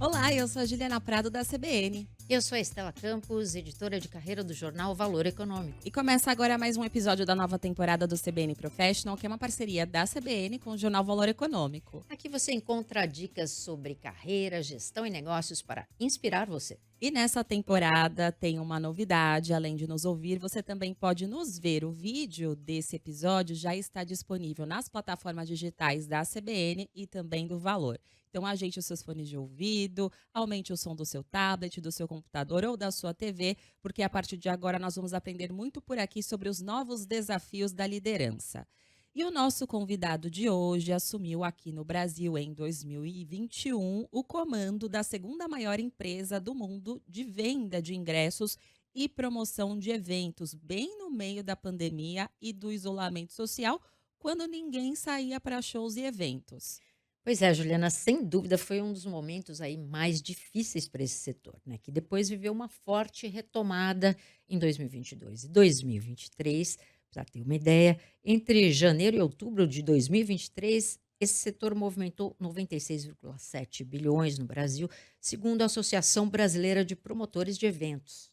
Olá, eu sou a Juliana Prado da CBN. Eu sou a Estela Campos, editora de carreira do jornal Valor Econômico. E começa agora mais um episódio da nova temporada do CBN Professional, que é uma parceria da CBN com o jornal Valor Econômico. Aqui você encontra dicas sobre carreira, gestão e negócios para inspirar você. E nessa temporada tem uma novidade, além de nos ouvir, você também pode nos ver. O vídeo desse episódio já está disponível nas plataformas digitais da CBN e também do Valor. Então ajeite os seus fones de ouvido, aumente o som do seu tablet, do seu computador ou da sua TV, porque a partir de agora nós vamos aprender muito por aqui sobre os novos desafios da liderança. E o nosso convidado de hoje assumiu aqui no Brasil, em 2021, o comando da segunda maior empresa do mundo de venda de ingressos e promoção de eventos, bem no meio da pandemia e do isolamento social, quando ninguém saía para shows e eventos. Pois é, Juliana, sem dúvida foi um dos momentos aí mais difíceis para esse setor, né? Que depois viveu uma forte retomada em 2022 e 2023. Para ter uma ideia, entre janeiro e outubro de 2023, esse setor movimentou 96,7 bilhões no Brasil, segundo a Associação Brasileira de Promotores de Eventos.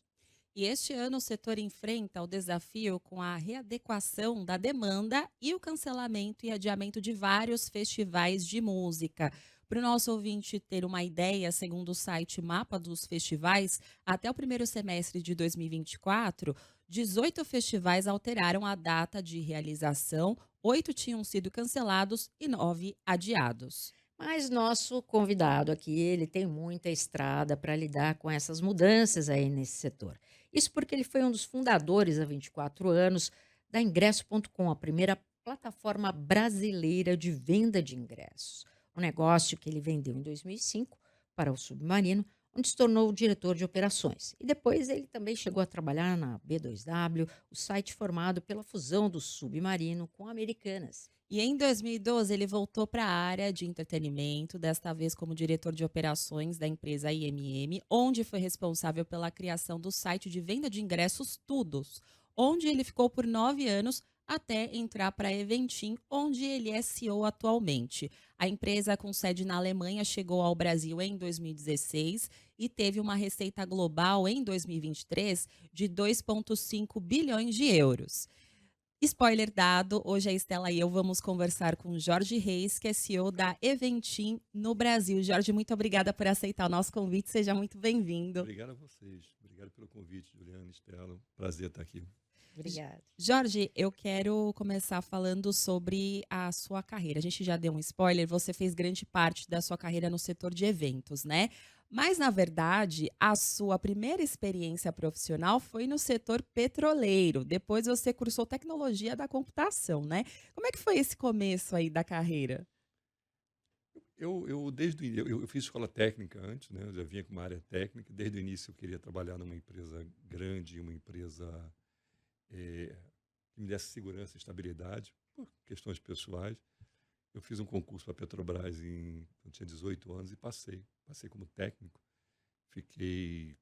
E este ano o setor enfrenta o desafio com a readequação da demanda e o cancelamento e adiamento de vários festivais de música. Para o nosso ouvinte ter uma ideia, segundo o site Mapa dos Festivais, até o primeiro semestre de 2024, 18 festivais alteraram a data de realização, 8 tinham sido cancelados e 9 adiados. Mas nosso convidado aqui, ele tem muita estrada para lidar com essas mudanças aí nesse setor. Isso porque ele foi um dos fundadores há 24 anos da Ingresso.com, a primeira plataforma brasileira de venda de ingressos. Um negócio que ele vendeu em 2005 para o Submarino, onde se tornou diretor de operações. E depois ele também chegou a trabalhar na B2W, o site formado pela fusão do Submarino com Americanas. E em 2012 ele voltou para a área de entretenimento, desta vez como diretor de operações da empresa IMM, onde foi responsável pela criação do site de venda de ingressos Tudos, onde ele ficou por 9 anos até entrar para a Eventim, onde ele é CEO atualmente. A empresa com sede na Alemanha chegou ao Brasil em 2016 e teve uma receita global em 2023 de 2,5 bilhões de euros. Spoiler dado, hoje a Estela e eu vamos conversar com Jorge Reis, que é CEO da Eventim no Brasil. Jorge, muito obrigada por aceitar o nosso convite, seja muito bem-vindo. Obrigado a vocês. Obrigado pelo convite, Juliana e Estela. Prazer estar aqui. J- Obrigada. Jorge, eu quero começar falando sobre a sua carreira. A gente já deu um spoiler, você fez grande parte da sua carreira no setor de eventos, né? Mas, na verdade, a sua primeira experiência profissional foi no setor petroleiro. Depois você cursou tecnologia da computação, né? Como é que foi esse começo aí da carreira? Eu desde o ini eu fiz escola técnica antes, né, eu já vinha com uma área técnica. Desde o início eu queria trabalhar numa empresa grande, uma empresa, que me desse segurança e estabilidade, por questões pessoais. Eu fiz um concurso para a Petrobras eu tinha 18 anos e passei. Passei como técnico, fiquei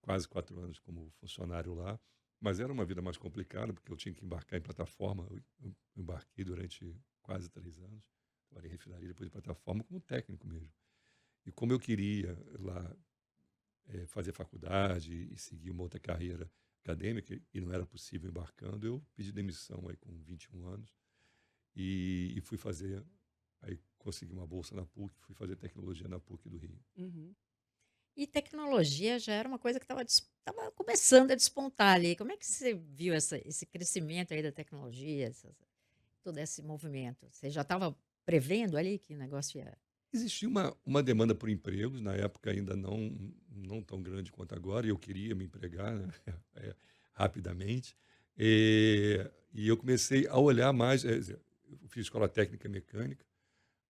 quase 4 anos como funcionário lá, mas era uma vida mais complicada, porque eu tinha que embarcar em plataforma. Eu embarquei durante quase 3 anos, trabalhei em refinaria, depois de plataforma, como técnico mesmo. E como eu queria lá, fazer faculdade e seguir uma outra carreira acadêmica, e não era possível embarcando, eu pedi demissão aí com 21 anos e fui fazer, aí consegui uma bolsa na PUC, fui fazer tecnologia na PUC do Rio. Uhum. E tecnologia já era uma coisa que estava começando a despontar ali. Como é que você viu esse crescimento aí da tecnologia, todo esse movimento? Você já estava prevendo ali que o negócio ia. Existia uma demanda por empregos, na época ainda não tão grande quanto agora, e eu queria me empregar, né, rapidamente. E eu comecei a olhar mais, eu fiz escola técnica mecânica,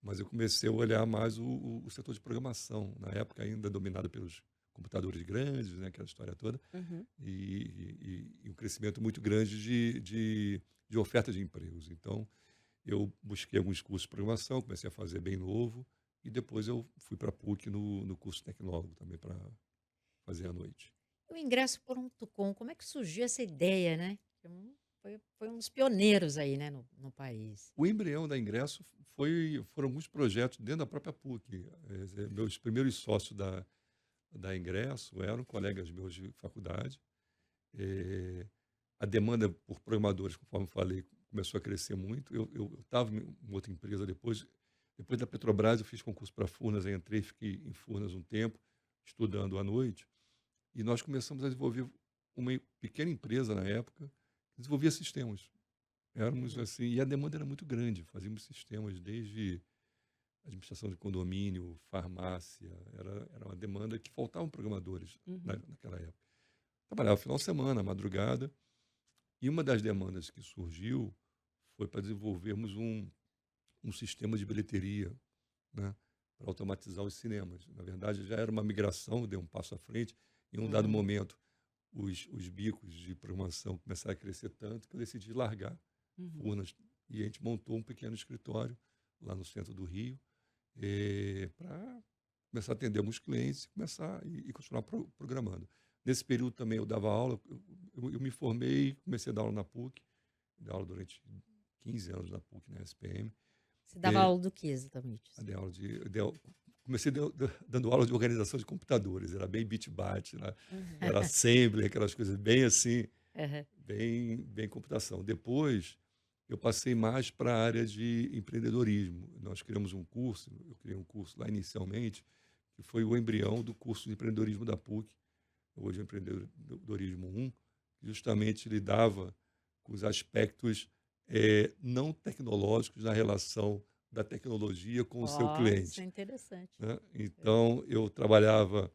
mas eu comecei a olhar mais o setor de programação, na época ainda dominado pelos computadores grandes, né, aquela história toda, Uhum. e um crescimento muito grande de oferta de empregos. Então, eu busquei alguns cursos de programação, comecei a fazer bem novo, e depois eu fui para a PUC no curso tecnólogo também para fazer à noite. O ingresso.com, como é que surgiu essa ideia, né? foi um dos pioneiros aí, né, no país. O embrião da Ingresso foram alguns projetos dentro da própria PUC. Meus primeiros sócios da Ingresso eram colegas meus de faculdade. Eh, a demanda por programadores, conforme eu falei, começou a crescer muito. Eu estava em uma outra empresa depois da Petrobras, eu fiz concurso para Furnas, aí entrei, fiquei em Furnas um tempo, estudando à noite, e nós começamos a desenvolver uma pequena empresa na época, que desenvolvia sistemas. Éramos Uhum. assim, e a demanda era muito grande, fazíamos sistemas desde administração de condomínio, farmácia, era uma demanda que faltavam programadores Uhum. naquela época. Trabalhava final de semana, madrugada, e uma das demandas que surgiu foi para desenvolvermos um sistema de bilheteria, né, para automatizar os cinemas. Na verdade, já era uma migração, deu um passo à frente. Em um dado Uhum. momento, os bicos de programação começaram a crescer tanto que eu decidi largar Uhum. Furnas. E a gente montou um pequeno escritório lá no centro do Rio, para começar a atender alguns clientes e começar e continuar programando. Nesse período também eu dava aula, eu me formei, comecei a dar aula na PUC, dei aula durante 15 anos na PUC, na SPM. Você dava eh, aula do quê exatamente, assim? Dei aula comecei dando aula de organização de computadores, era bem bit-bat, né? Uhum. Era assembly, aquelas coisas bem assim, Aham. bem computação. Depois, eu passei mais para a área de empreendedorismo. Nós criamos um curso, eu criei um curso lá inicialmente, que foi o embrião do curso de empreendedorismo da PUC, hoje é o Empreendedorismo 1, que justamente lidava com os aspectos não tecnológicos na relação da tecnologia com o seu Ó, isso é cliente, interessante. né? É. Então, eu trabalhava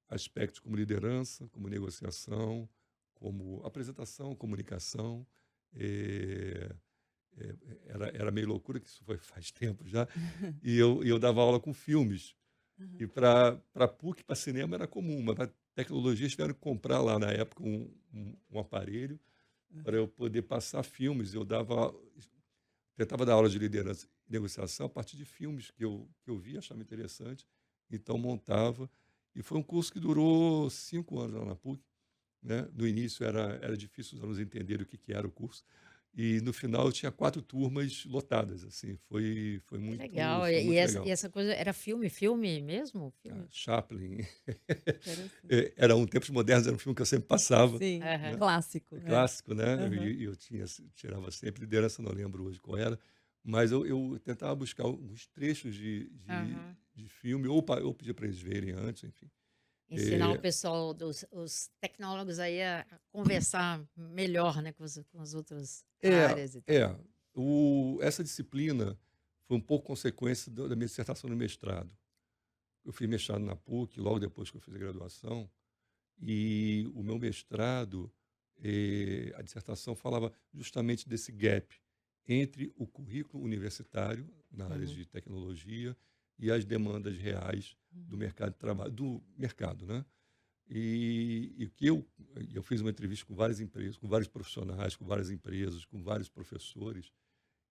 aspectos como liderança, como negociação, como apresentação, comunicação. eh, era meio loucura, que isso foi faz tempo já, e eu dava aula com filmes. Uhum. E para PUC, para cinema era comum, mas para tecnologia tiveram que comprar lá na época um aparelho para eu poder passar filmes. Tentava dar aula de liderança e negociação a partir de filmes que eu via, achava interessante, então montava. E foi um curso que durou 5 anos lá na PUC, né? No início era difícil os alunos entenderem o que era o curso, e no final eu tinha 4 turmas lotadas, assim, foi Que muito legal. foi E muito essa legal. coisa era filme mesmo? Ah, Filme? Chaplin, Interessante. era um Tempos Modernos, era um filme que eu sempre passava, Sim, Aham. né, clássico, é. clássico, né, Aham. e eu tirava sempre liderança, não lembro hoje qual era, mas eu tentava buscar alguns trechos Aham. de filme, ou pedia para eles verem antes, enfim. Ensinar o Eh, pessoal os tecnólogos aí a conversar melhor, né, com as outras é, áreas e tal. é, essa disciplina foi um pouco consequência da minha dissertação no mestrado. Eu fiz mestrado na PUC, logo depois que eu fiz a graduação. E o meu mestrado, a dissertação falava justamente desse gap entre o currículo universitário na área Uhum. de tecnologia e as demandas reais do Uhum. mercado de trabalho, do mercado, né? E que eu fiz uma entrevista com várias empresas, com vários profissionais, com várias empresas, com vários professores,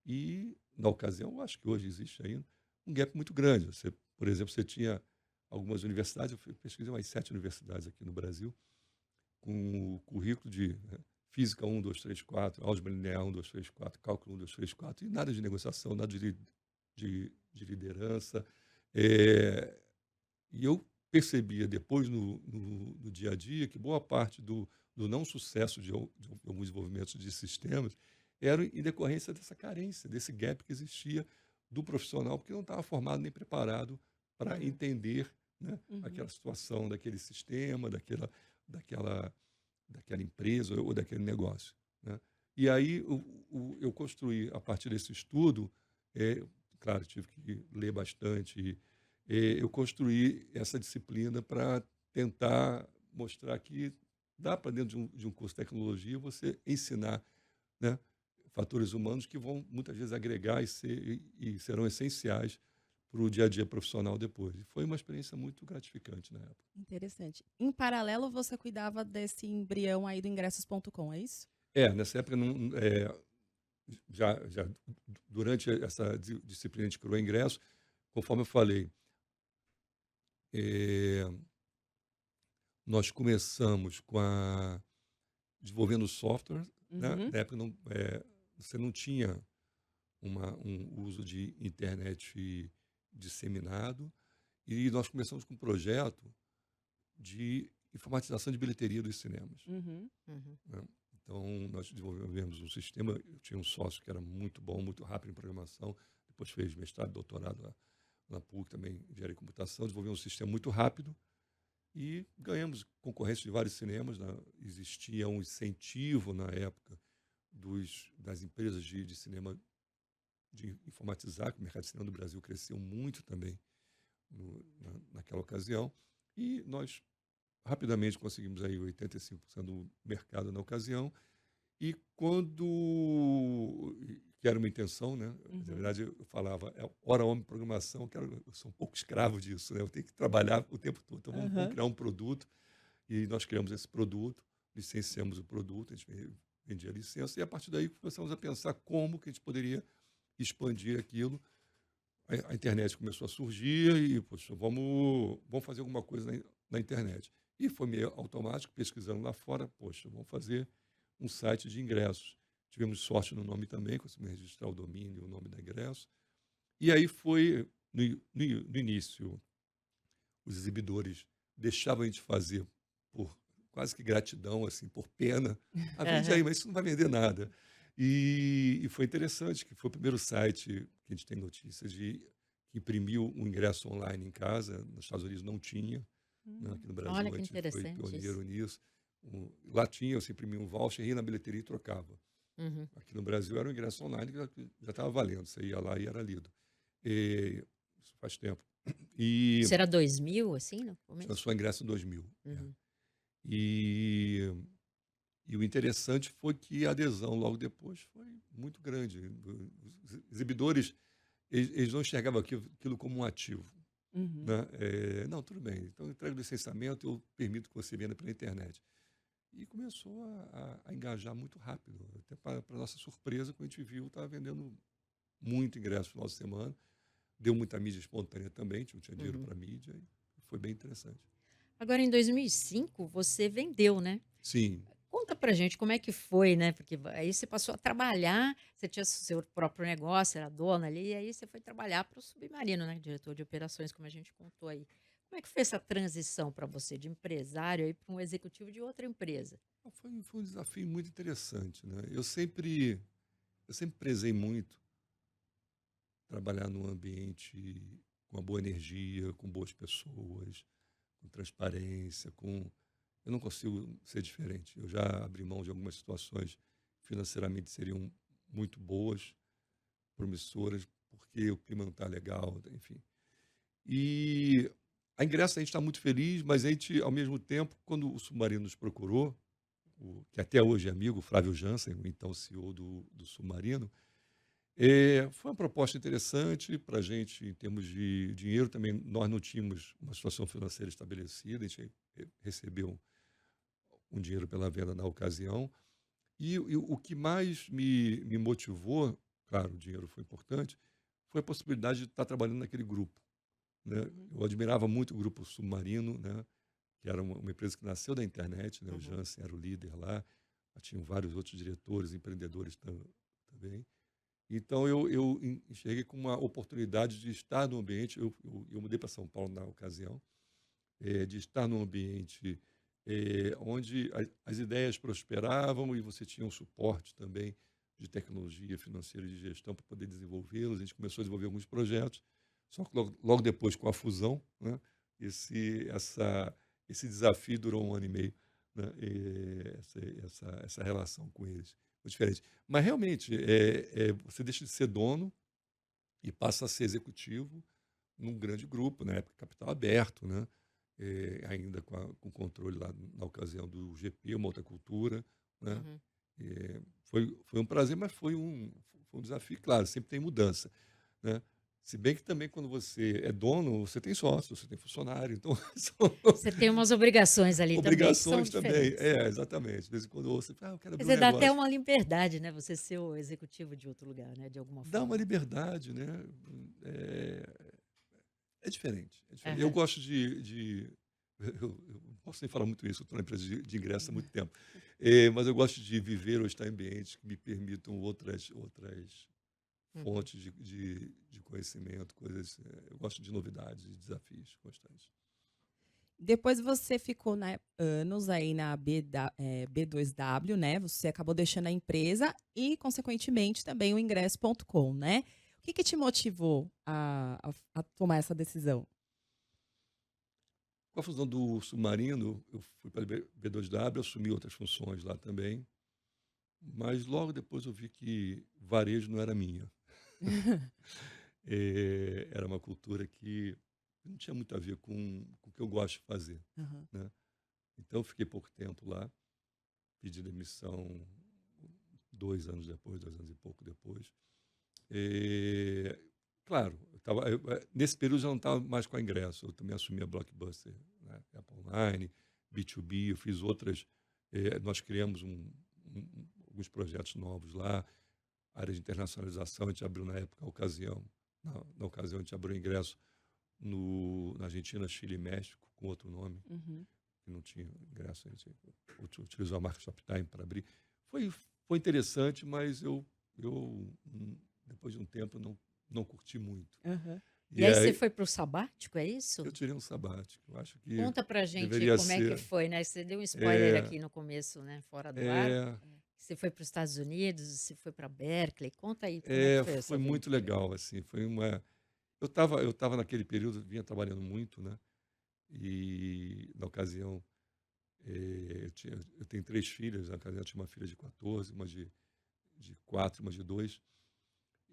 e na ocasião, eu acho que hoje existe ainda um gap muito grande. Você, por exemplo, você tinha algumas universidades, pesquisei umas 7 universidades aqui no Brasil, com o currículo de, né, física 1, 2, 3, 4, álgebra linear 1, 2, 3, 4, cálculo 1, 2, 3, 4, e nada de negociação, nada de liderança. Eh, e eu percebia depois no dia a dia que boa parte do não sucesso de alguns desenvolvimentos de sistemas era em decorrência dessa carência, desse gap que existia do profissional, porque não estava formado nem preparado para Uhum. entender, né, Uhum. aquela situação daquele sistema, daquela, daquela empresa ou daquele negócio, né? E aí eu construí, a partir desse estudo, claro, tive que ler bastante, eu construí essa disciplina para tentar mostrar que dá para, dentro de um curso de tecnologia, você ensinar, né, fatores humanos que vão muitas vezes agregar e serão essenciais para o dia a dia profissional depois. E foi uma experiência muito gratificante na época. Interessante. Em paralelo, você cuidava desse embrião aí do ingressos.com, é isso? Nessa época não, já durante essa disciplina de criou ingresso, conforme eu falei, eh, nós começamos desenvolvendo software, né? Uhum. Na época você não tinha um uso de internet disseminado, e nós começamos com um projeto de informatização de bilheteria dos cinemas, Uhum. Uhum. né? Então, nós desenvolvemos um sistema. Eu tinha um sócio que era muito bom, muito rápido em programação, depois fez mestrado, doutorado lá na PUC também, em engenharia de computação, desenvolvemos um sistema muito rápido e ganhamos concorrência de vários cinemas, né? Existia um incentivo na época das empresas de cinema de informatizar, que o mercado de cinema do Brasil cresceu muito também naquela ocasião, e nós rapidamente conseguimos aí 85% do mercado na ocasião. E que era uma intenção, né? Na Uhum. verdade, eu falava, hora homem programação, eu sou um pouco escravo disso, né? Eu tenho que trabalhar o tempo todo. Então, vamos Aham. criar um produto, e nós criamos esse produto, licenciamos o produto, a gente vendia a licença, e a partir daí começamos a pensar como que a gente poderia expandir aquilo. A internet começou a surgir e, poxa, vamos fazer alguma coisa na internet. E foi meio automático, pesquisando lá fora, poxa, vamos fazer um site de ingressos. Tivemos sorte no nome também, conseguimos registrar o domínio, o nome da ingresso. E aí foi, no início, os exibidores deixavam a gente fazer por quase que gratidão, assim, por pena. Ah, vende aí, Aham. mas isso não vai vender nada. E foi interessante, que foi o primeiro site que a gente tem notícias que imprimiu um ingresso online em casa. Nos Estados Unidos não tinha, né? Aqui no Olha Brasil a que gente foi interessante isso. pioneiro nisso. Lá tinha, você imprimia um voucher, ia na bilheteria e trocava. Uhum. Aqui no Brasil era um ingresso online que já estava valendo, você ia lá e era lido. Isso faz tempo. E Isso era 2000, assim, no tinha começo? só ingresso em 2000. Uhum. E, e o interessante foi que a adesão logo depois foi muito grande. Os exibidores, eles não enxergavam aquilo como um ativo, Uhum. né? Não, tudo bem, então entrega o licenciamento, eu permito que você venda pela internet. E começou a engajar muito rápido. Até para nossa surpresa, quando a gente viu, estava vendendo muito ingresso no final de semana. Deu muita mídia espontânea também, a gente não tinha dinheiro Uhum. para mídia, e foi bem interessante. Agora, em 2005, você vendeu, né? Sim. Conta pra gente como é que foi, né? Porque aí você passou a trabalhar, você tinha seu próprio negócio, era dona ali, e aí você foi trabalhar para o Submarino, né? Diretor de operações, como a gente contou aí. Como é que foi essa transição para você, de empresário aí para um executivo de outra empresa? Foi um desafio muito interessante, né? Eu sempre prezei muito trabalhar num ambiente com uma boa energia, com boas pessoas, com transparência, eu não consigo ser diferente. Eu já abri mão de algumas situações financeiramente seriam muito boas, promissoras, porque o clima não está legal, enfim. E a ingresso a gente está muito feliz, mas a gente, ao mesmo tempo, quando o Submarino nos procurou, que até hoje é amigo, Flávio Jansen, o então CEO do Submarino, foi uma proposta interessante para a gente em termos de dinheiro. Também nós não tínhamos uma situação financeira estabelecida, a gente recebeu um dinheiro pela venda na ocasião. E o que mais me motivou, claro, o dinheiro foi importante, foi a possibilidade de estar trabalhando naquele grupo, né? Uhum. Eu admirava muito o grupo Submarino, né? Que era uma empresa que nasceu da internet, né? O Uhum. Jansen era o líder lá, tinham vários outros diretores, empreendedores também. Então, eu enxerguei como uma oportunidade de estar no ambiente. Eu mudei para São Paulo na ocasião, de estar num ambiente onde as ideias prosperavam, e você tinha um suporte também de tecnologia financeira e de gestão para poder desenvolvê-los. A gente começou a desenvolver alguns projetos, só que logo depois, com a fusão, né, esse, essa, esse desafio durou 1 ano e meio, né, essa relação com eles. Foi diferente. Mas, realmente, você deixa de ser dono e passa a ser executivo num grande grupo, na época capital aberto, né? Ainda com controle lá na ocasião do GP, uma outra cultura, né? Uhum. Foi um prazer, mas foi um desafio, claro, sempre tem mudança, né? Se bem que também quando você é dono, você tem sócio, você tem funcionário, então são Você tem umas obrigações ali também que são obrigações também. diferentes. Exatamente. De vez em quando você fala, eu quero Quer abrir um dizer, dá até negócio. uma liberdade, né? Você ser o executivo de outro lugar, né? De alguma Dá uma forma. liberdade, né? É, é diferente, é diferente. Eu Aham. gosto de eu posso nem falar muito isso, eu estou na empresa de ingresso há muito tempo. Mas eu gosto de viver ou estar em ambientes que me permitam outras Uhum. fontes de conhecimento, coisas. Eu gosto de novidades e desafios constantes. Depois você ficou, né, anos aí na B2W, né, você acabou deixando a empresa e, consequentemente, também o ingresso.com, né. O que que te motivou a tomar essa decisão? Com a fusão do Submarino, eu fui para a B2W, assumi outras funções lá também, mas logo depois eu vi que varejo não era minha. Era uma cultura que não tinha muito a ver com o que eu gosto de fazer, Aham. né. Então eu fiquei pouco tempo lá, pedi demissão 2 anos depois, 2 anos e pouco depois. Eh, claro, nesse período já não estava mais com a Ingresso, eu também assumi a Blockbuster, né, Apple Online, B2B, eu fiz outras, nós criamos alguns projetos novos lá, área de internacionalização, a gente abriu na época a ocasião, na ocasião a gente abriu ingresso na Argentina, Chile e México, com outro nome, Uhum. que não tinha ingresso, a gente utilizou a marca Shoptime para abrir. Foi, foi interessante, mas depois de um tempo, não curti muito. Aham. E E aí você aí foi para o sabático, é isso? eu tirei um sabático. Eu acho que Conta pra gente deveria como é que ser. foi, né? Você deu um spoiler É, aqui no começo, né? Fora do ar. é, Você foi para os Estados Unidos, você foi para Berkeley. Conta aí como é que foi essa foi muito aventura. legal, assim. Foi uma. Eu tava naquele período, vinha trabalhando muito, né? E na ocasião, eu tenho 3 filhas. Na ocasião, eu tinha uma filha de 14, uma de 4, uma de 2.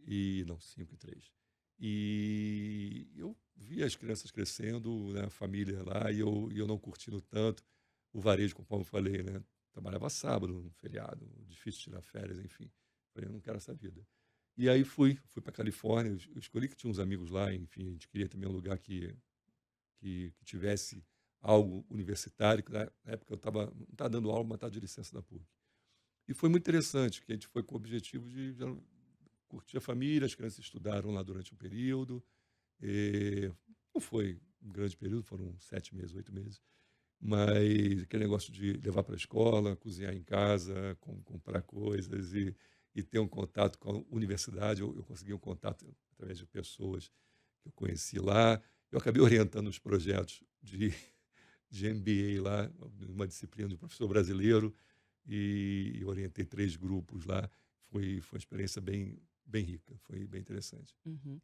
E não, 5 e 3. E eu vi as crianças crescendo, né, a família lá, e eu não curtindo tanto o varejo, conforme eu falei, né? Trabalhava sábado, no feriado, difícil tirar férias, enfim. Falei, eu não quero essa vida. E aí fui para Califórnia, eu escolhi que tinha uns amigos lá, enfim, a gente queria também um lugar que tivesse algo universitário, que na época não estava dando aula, mas estava de licença da PUC. E foi muito interessante, que a gente foi com o objetivo de já curti a família, as crianças estudaram lá durante um período. Não foi um grande período, foram 7 meses, 8 meses. Mas aquele negócio de levar para a escola, cozinhar em casa, comprar coisas e ter um contato com a universidade. Eu consegui um contato através de pessoas que eu conheci lá. Eu acabei orientando os projetos de MBA lá, uma disciplina de professor brasileiro, e orientei 3 grupos lá. Foi uma experiência bem rica, foi bem interessante. Uhum.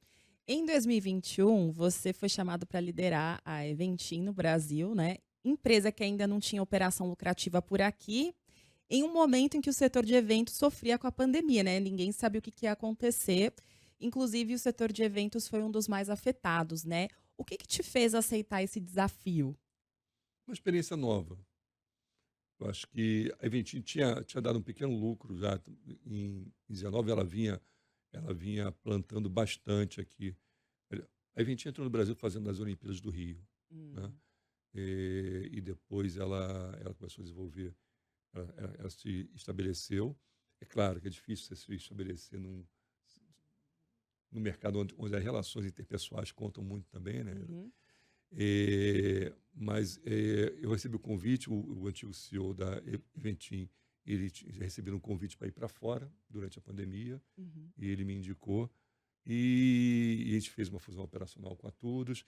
Em 2021, você foi chamado para liderar a Eventim no Brasil, né? Empresa que ainda não tinha operação lucrativa por aqui, em um momento em que o setor de eventos sofria com a pandemia, né? Ninguém sabia o que ia acontecer. Inclusive, o setor de eventos foi um dos mais afetados, né? O que te fez aceitar esse desafio? Uma experiência nova. Eu acho que a Eventim tinha dado um pequeno lucro já em 19, ela vinha plantando bastante aqui. A Eventim entrou no Brasil fazendo as Olimpíadas do Rio, né? Hum. E depois ela começou a desenvolver, ela se estabeleceu. É claro que é difícil você se estabelecer no mercado onde as relações interpessoais contam muito também, né? Uhum. Mas eu recebi o convite, o antigo CEO da Eventim, ele recebeu um convite para ir para fora durante a pandemia, Uhum. e ele me indicou, e a gente fez uma fusão operacional com a Todos.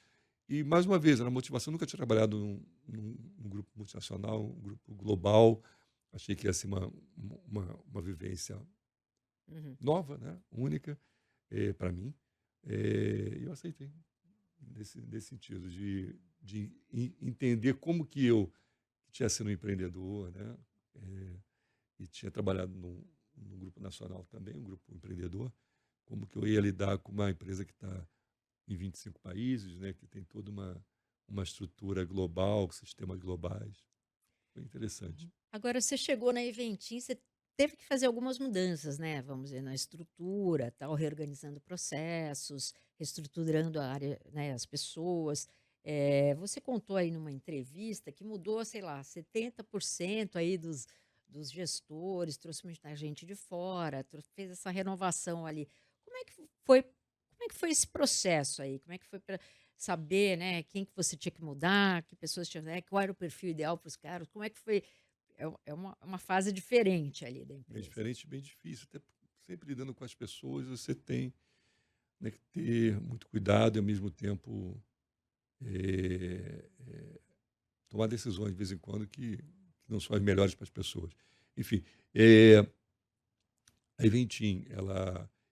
E, mais uma vez, era a motivação. Eu nunca tinha trabalhado num grupo multinacional, um grupo global. Achei que ia ser uma vivência Uhum. nova, né? Única, para mim. E eu aceitei nesse sentido de entender como que eu tinha sido um empreendedor, né? E tinha trabalhado num grupo nacional também, um grupo empreendedor, como que eu ia lidar com uma empresa que está em 25 países, né? Que tem toda uma estrutura global, com sistemas globais. Foi interessante. Agora, você chegou na Eventim, você teve que fazer algumas mudanças, né? Vamos dizer, na estrutura, tal, reorganizando processos, reestruturando a área, né, as pessoas. Você contou aí numa entrevista que mudou, sei lá, 70% aí dos gestores, trouxe muita gente de fora, fez essa renovação ali. Como é que foi, como é que foi esse processo aí? Como é que foi para saber, né, quem que você tinha que mudar, que pessoas tinham, né, qual era o perfil ideal para os caras, como é que foi? É uma fase diferente ali da Bem empresa. diferente, bem difícil. Até porque sempre lidando com as pessoas, você tem, né, que ter muito cuidado e, ao mesmo tempo, eh, eh, tomar decisões de vez em quando que não são as melhores para as pessoas. Enfim, a Eventim,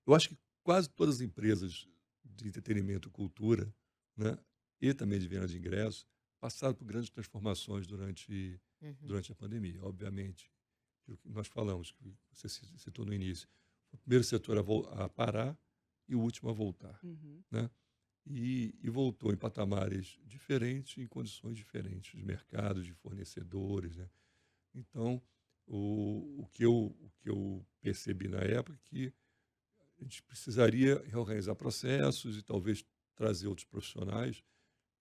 eu acho que quase todas as empresas de entretenimento e cultura, né, e também de venda de ingressos, passaram por grandes transformações Uhum, durante a pandemia. Obviamente, o que nós falamos, que você citou no início, o primeiro setor a parar e o último a voltar, Uhum. né? E voltou em patamares diferentes, em condições diferentes, de mercados, de fornecedores, né? Então, o que eu percebi na época é que a gente precisaria reorganizar processos e talvez trazer outros profissionais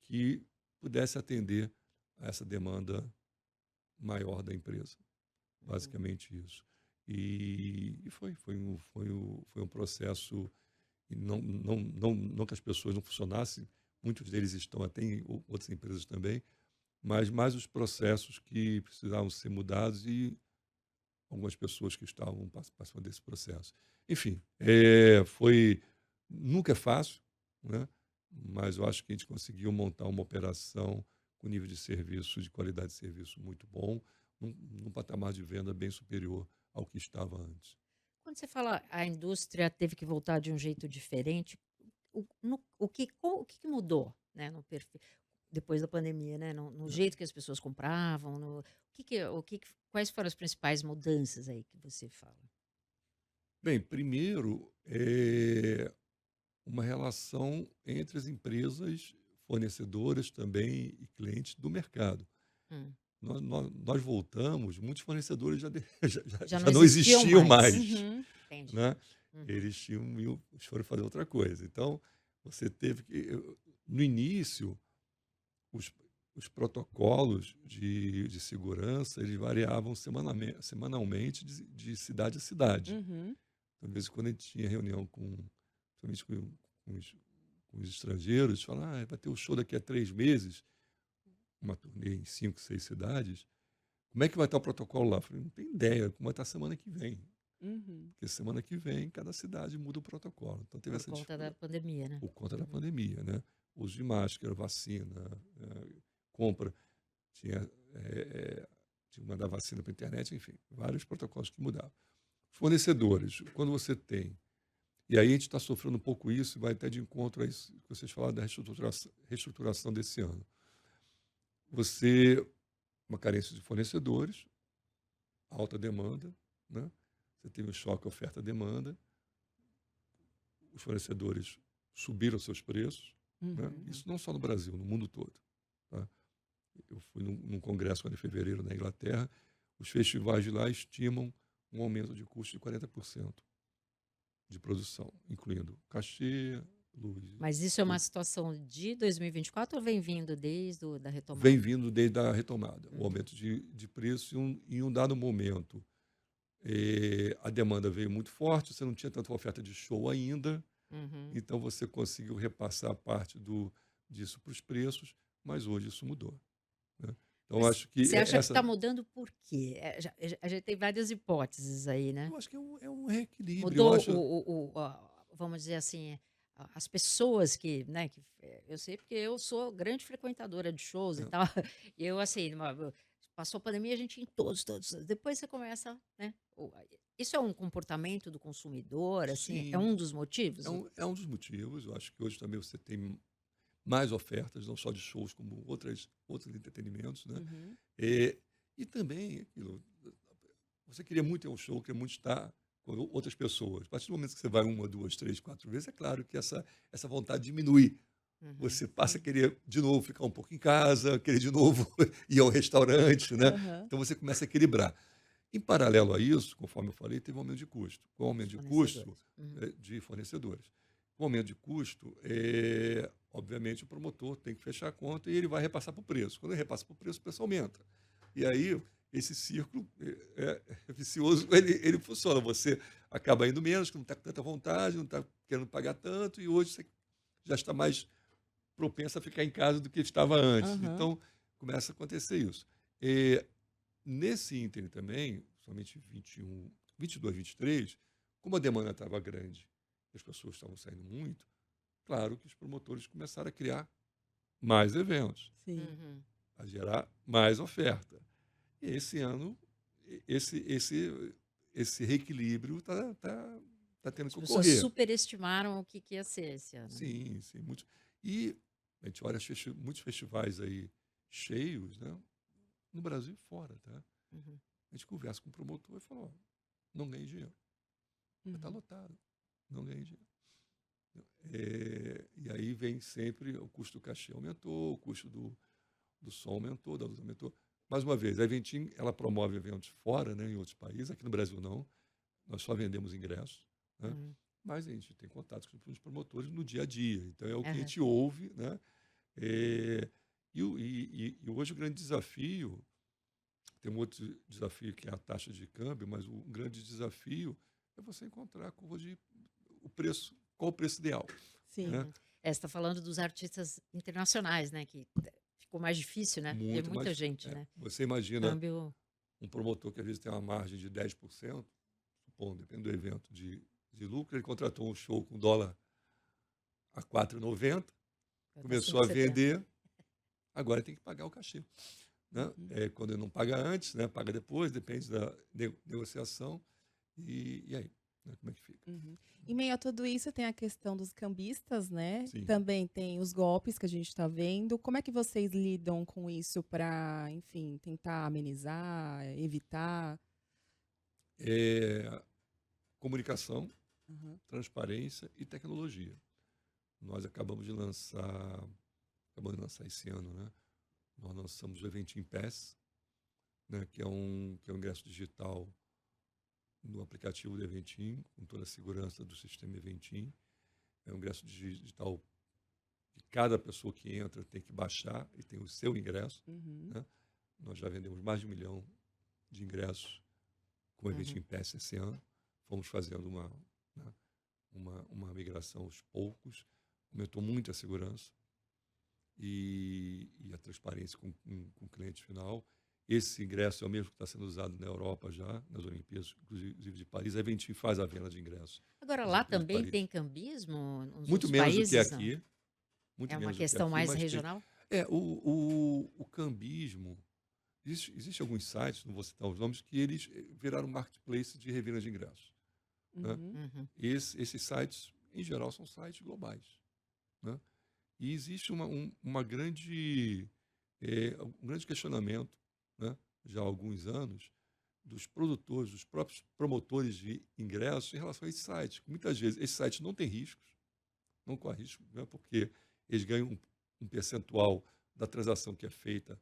que pudessem atender a essa demanda maior da empresa. uhum. Basicamente isso. E foi um processo, e não que as pessoas não funcionassem, muitos deles estão até em outras empresas também, mas mais os processos que precisavam ser mudados e algumas pessoas que estavam participando desse processo. Enfim, nunca é fácil, né? Mas eu acho que a gente conseguiu montar uma operação com nível de serviço, de qualidade de serviço muito bom, num patamar de venda bem superior ao que estava antes. Quando você fala a indústria teve que voltar de um jeito diferente, o que que mudou, né, no perfil depois da pandemia, né, no Né? jeito que as pessoas compravam, quais foram as principais mudanças aí que você fala? Bem, primeiro, uma relação entre as empresas fornecedoras também e clientes do mercado. Hum, Nós voltamos, muitos fornecedores já não já não existiam existiam mais. mais, Uhum. Entendi. né? Uhum, Eles foram fazer outra coisa. Então, você teve que, no início, os, os protocolos de segurança, eles variavam semanalmente de cidade a cidade. Uhum. Então, às vezes, quando a gente tinha reunião principalmente com os estrangeiros, falar, vai ter o show daqui a 3 meses, uma turnê em 5, 6 cidades. Como é que vai estar o protocolo lá? Eu falei, não tenho ideia, como vai estar semana que vem. Uhum. Porque semana que vem, cada cidade muda o protocolo. Então teve por essa conta da dificuldade pandemia, né? por conta da Uhum. pandemia, né? Uso de máscara, vacina, compra, tinha, tinha que mandar vacina para a internet, enfim, vários protocolos que mudavam. Fornecedores, quando você tem, e aí a gente está sofrendo um pouco isso, vai até de encontro a isso que vocês falaram da reestruturação desse ano. Você, uma carência de fornecedores, alta demanda, né? Você teve um choque oferta-demanda, os fornecedores subiram seus preços, né? Uhum. Isso não só no Brasil, no mundo todo. Tá? Eu fui num congresso agora em fevereiro na Inglaterra, os festivais de lá estimam um aumento de custo de 40% de produção, incluindo cachê, luz. Mas isso é uma situação de 2024 ou vem vindo desde da Vem retomada? vindo desde a retomada, o Uhum, aumento de preço em um dado momento. A demanda veio muito forte, você não tinha tanta oferta de show ainda, uhum. então você conseguiu repassar parte disso para os preços, mas hoje isso mudou, né? Então, eu Mas acho que você acha que está essa, mudando por quê? A gente tem várias hipóteses aí, né? eu acho que é um reequilíbrio. Eu Mudou acho, vamos dizer assim, as pessoas que, né, eu sei porque eu sou grande frequentadora de shows e é, tal, e eu assim, passou a pandemia, a gente ia em todos, depois você começa, né, isso é um comportamento do consumidor, assim, é sim, um dos motivos? é um dos motivos. Eu acho que hoje também você tem mais ofertas, não só de shows, como outros entretenimentos, né? Uhum. Eh, e também aquilo, você queria muito ter um show, queria muito estar com outras pessoas. A partir do momento que você vai uma, duas, três, quatro vezes, é claro que essa vontade diminui. Uhum, Você passa a querer de novo ficar um pouco em casa, querer de novo ir ao restaurante, né? Aham. Então você começa a equilibrar. Em paralelo a isso, conforme eu falei, teve um aumento de custo. Com o dos aumento de custo fornecedores. Uhum, de fornecedores. Com o aumento de custo, obviamente o promotor tem que fechar a conta e ele vai repassar para o preço. Quando ele repassa para o preço aumenta. E aí esse círculo é vicioso, ele funciona. Você acaba indo menos, que não está com tanta vontade, não está querendo pagar tanto, e hoje você já está mais propensa a ficar em casa do que estava antes. Aham. Então, começa a acontecer isso. Eh, Nesse ínterim também, somente 21, 22, 23, como a demanda estava grande, as pessoas estavam saindo muito, claro que os promotores começaram a criar mais eventos, Sim. Uhum. a gerar mais oferta. E esse ano, esse reequilíbrio tá tendo As que pessoas ocorrer. superestimaram o que ia ser esse ano, né? Sim, sim. Muito. E a gente olha muitos festivais aí cheios, né? No Brasil e fora, tá? Uhum. A gente conversa com o promotor e fala, ó, não ganhei dinheiro. Está Uhum. lotado, não ganhei dinheiro. E aí vem sempre o custo do cachê aumentou, o custo do som aumentou, da luz aumentou. Mais uma vez, a Eventim, ela promove eventos fora, né, em outros países, aqui no Brasil não. Nós só vendemos ingressos, né? Uhum. Mas a gente tem contatos com os promotores no dia a dia. Então é o que a Aham. gente ouve, né? É, e hoje o grande desafio, tem um outro desafio que é a taxa de câmbio, mas o grande desafio é você encontrar a curva de o preço, qual o preço ideal, Sim. né? Uhum. Você está falando dos artistas internacionais, né? Que ficou mais difícil, né? Porque é Muito muita mais. gente, né? Você imagina Câmbio. um promotor que às vezes tem uma margem de 10%, supondo, depende do evento, de lucro, ele contratou um show com dólar a 4,90, Já tá começou a 5,70. vender, agora tem que pagar o cachê. Né? Uhum. Quando ele não paga antes, né? Paga depois, depende da negociação. E aí? Né? Como é que fica? Uhum. Em meio a tudo isso, tem a questão dos cambistas, né? Sim. Também tem os golpes que a gente está vendo. Como é que vocês lidam com isso para, enfim, tentar amenizar, evitar? É, comunicação, Aham. transparência e tecnologia. Nós acabamos de lançar esse ano, né? Nós lançamos o Eventim Pass, né? Que é um ingresso digital no aplicativo do Eventim, com toda a segurança do sistema Eventim. É um ingresso digital que cada pessoa que entra tem que baixar e tem o seu ingresso. Uhum. Né? Nós já vendemos mais de 1 milhão de ingressos com o Eventim Uhum. Pass esse ano. Fomos fazendo né, uma migração aos poucos. Aumentou muito a segurança e a transparência com o cliente final. Esse ingresso é o mesmo que está sendo usado na Europa já, nas Olimpíadas, inclusive de Paris. A Eventim faz a venda de ingressos Agora, nas lá Olimpíadas de também Paris. tem cambismo nos Muito outros menos do que países, não? aqui, muito É uma menos do que questão aqui, mais mas tem. regional? O cambismo, existe alguns sites, não vou citar os nomes, que eles viraram marketplace de revenda de ingressos. Né? Uhum. Uhum. Esses sites, em geral, são sites globais. Né? E existe um grande questionamento, né, já há alguns anos, dos produtores, dos próprios promotores de ingressos em relação a esses sites. Muitas vezes, esses sites não têm riscos, não correm risco, né, porque eles ganham um percentual da transação que é feita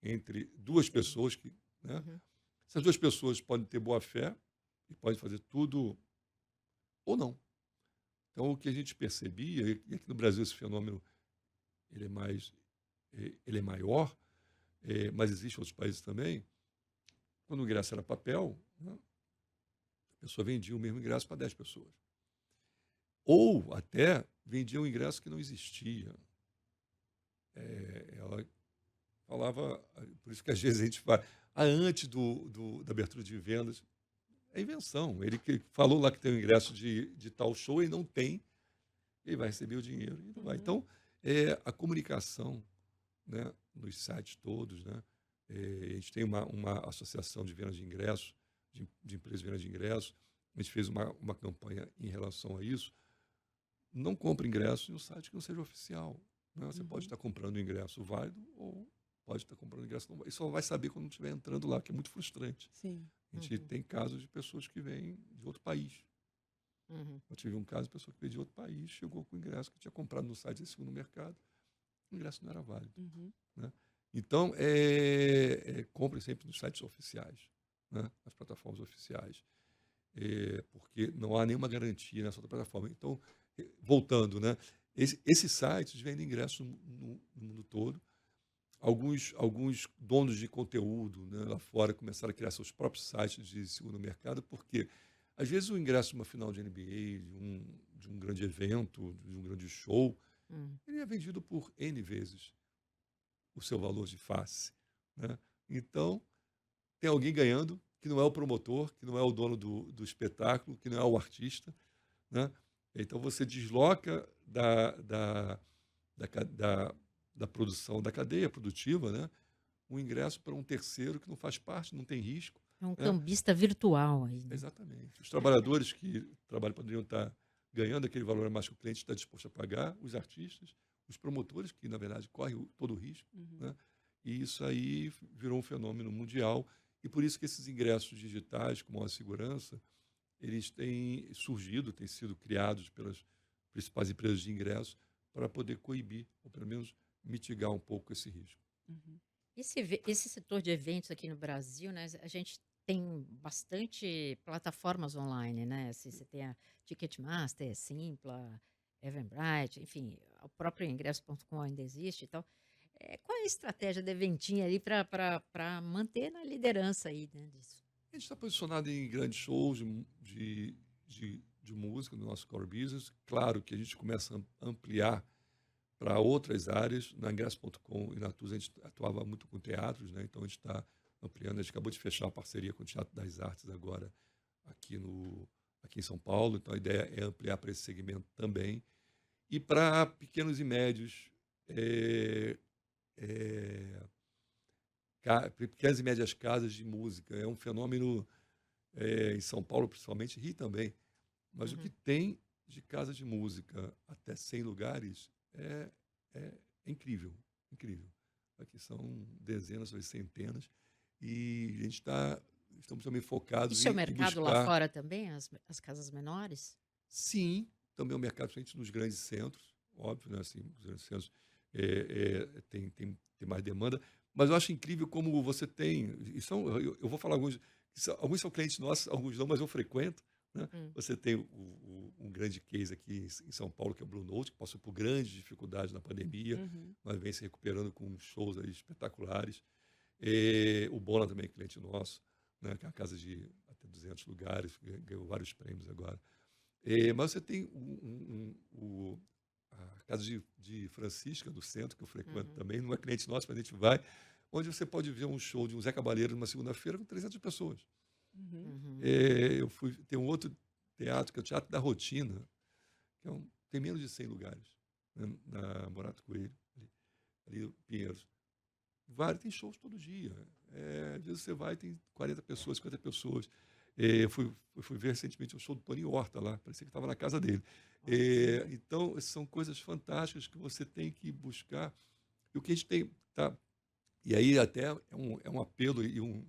entre duas Sim. pessoas que, né, Uhum. essas duas pessoas podem ter boa fé e podem fazer tudo ou não. Então, o que a gente percebia, e aqui no Brasil esse fenômeno ele é mais, ele é maior, mas existe em outros países também, quando o ingresso era papel, né, a pessoa vendia o mesmo ingresso para 10 pessoas. Ou até vendia um ingresso que não existia. Ela falava, por isso que às vezes a gente fala, antes da abertura de vendas, é invenção. Ele que falou lá que tem um ingresso de tal show e não tem, ele vai receber o dinheiro e não vai. Uhum. Então, a comunicação, né, nos sites todos, né? A gente tem uma associação de venda de ingressos, de empresas de venda de ingressos, a gente fez uma campanha em relação a isso. Não compre ingresso em um site que não seja oficial. Né? Você pode Uhum. estar comprando um ingresso válido ou pode estar comprando um ingresso não válido. E só vai saber quando estiver entrando lá, que é muito frustrante. Sim. A gente Uhum. tem casos de pessoas que vêm de outro país. Uhum. Eu tive um caso de pessoa que veio de outro país, chegou com o ingresso que tinha comprado no site desse segundo mercado, o ingresso não era válido. Uhum. Né? Então, compre sempre nos sites oficiais, né? Nas plataformas oficiais, porque não há nenhuma garantia nessa outra plataforma. Então, voltando, né? Esses sites vendem ingressos no mundo todo. Alguns donos de conteúdo, né, lá fora começaram a criar seus próprios sites de segundo mercado, porque às vezes o ingresso de uma final de NBA, de um grande evento, de um grande show, ele é vendido por N vezes o seu valor de face, né? Então, tem alguém ganhando, que não é o promotor, que não é o dono do espetáculo, que não é o artista, né? Então, você desloca da, ca- da, da produção, da cadeia produtiva, né? O ingresso para um terceiro que não faz parte, não tem risco, É um né? cambista virtual aí, né? Exatamente. Os trabalhadores que trabalham poderiam estar ganhando aquele valor a mais que o cliente está disposto a pagar, os artistas, os promotores, que na verdade correm todo o risco, Uhum. né? E isso aí virou um fenômeno mundial. E por isso que esses ingressos digitais, com maior segurança, eles têm surgido, têm sido criados pelas principais empresas de ingressos para poder coibir, ou pelo menos mitigar um pouco esse risco. Uhum. Esse setor de eventos aqui no Brasil, né, a gente tem bastante plataformas online, né? Assim, você tem a Ticketmaster, Simpla, Eventbrite, enfim, o próprio ingresso.com ainda existe e tal. Qual é a estratégia da Eventim ali para manter na liderança aí, né, disso? A gente está posicionado em grandes shows de música no nosso core business. Claro que a gente começa a ampliar para outras áreas. Na Ingresso.com e na TUS a gente atuava muito com teatros, né? Então a gente está ampliando. A gente acabou de fechar a parceria com o Teatro das Artes agora aqui, aqui em São Paulo. Então a ideia é ampliar para esse segmento também. E para pequenos e médios, é, é, pequenas e médias casas de música. É um fenômeno em São Paulo, principalmente, Rio também. Mas o que Uhum. tem de casa de música até 100 lugares é incrível, incrível. Aqui são dezenas ou centenas e a gente estamos também focados Isso é o em mercado lá buscar, fora também, as casas menores? sim, também o mercado, principalmente nos grandes centros, óbvio, né? Assim, os grandes centros tem mais demanda, mas eu acho incrível como você tem, e eu vou falar alguns, alguns são clientes nossos, alguns não, mas eu frequento, né? Hum. Você tem um grande case aqui em São Paulo, que é o Blue Note, que passou por grandes dificuldades na pandemia, Uhum. mas vem se recuperando com shows aí espetaculares. O Bona também é cliente nosso, né? Que é uma casa de até 200 lugares, ganhou vários prêmios agora. Mas você tem a casa de Francisca, do centro, que eu frequento Uhum. também, não é cliente nosso, mas a gente vai, onde você pode ver um show de um Zé Cabaleiro numa segunda-feira com 300 pessoas. Uhum. Uhum. Tem um outro teatro, que é o Teatro da Rotina, que tem menos de 100 lugares, né, na Morato Coelho, ali Pinheiros. Tem shows todo dia. Às vezes você vai, tem 40 pessoas, 50 pessoas. Eu fui ver recentemente um show do Tony Horta lá, parecia que estava na casa dele. Olha só. Então, são coisas fantásticas que você tem que buscar. E o que a gente tem, tá? E aí até é um apelo e um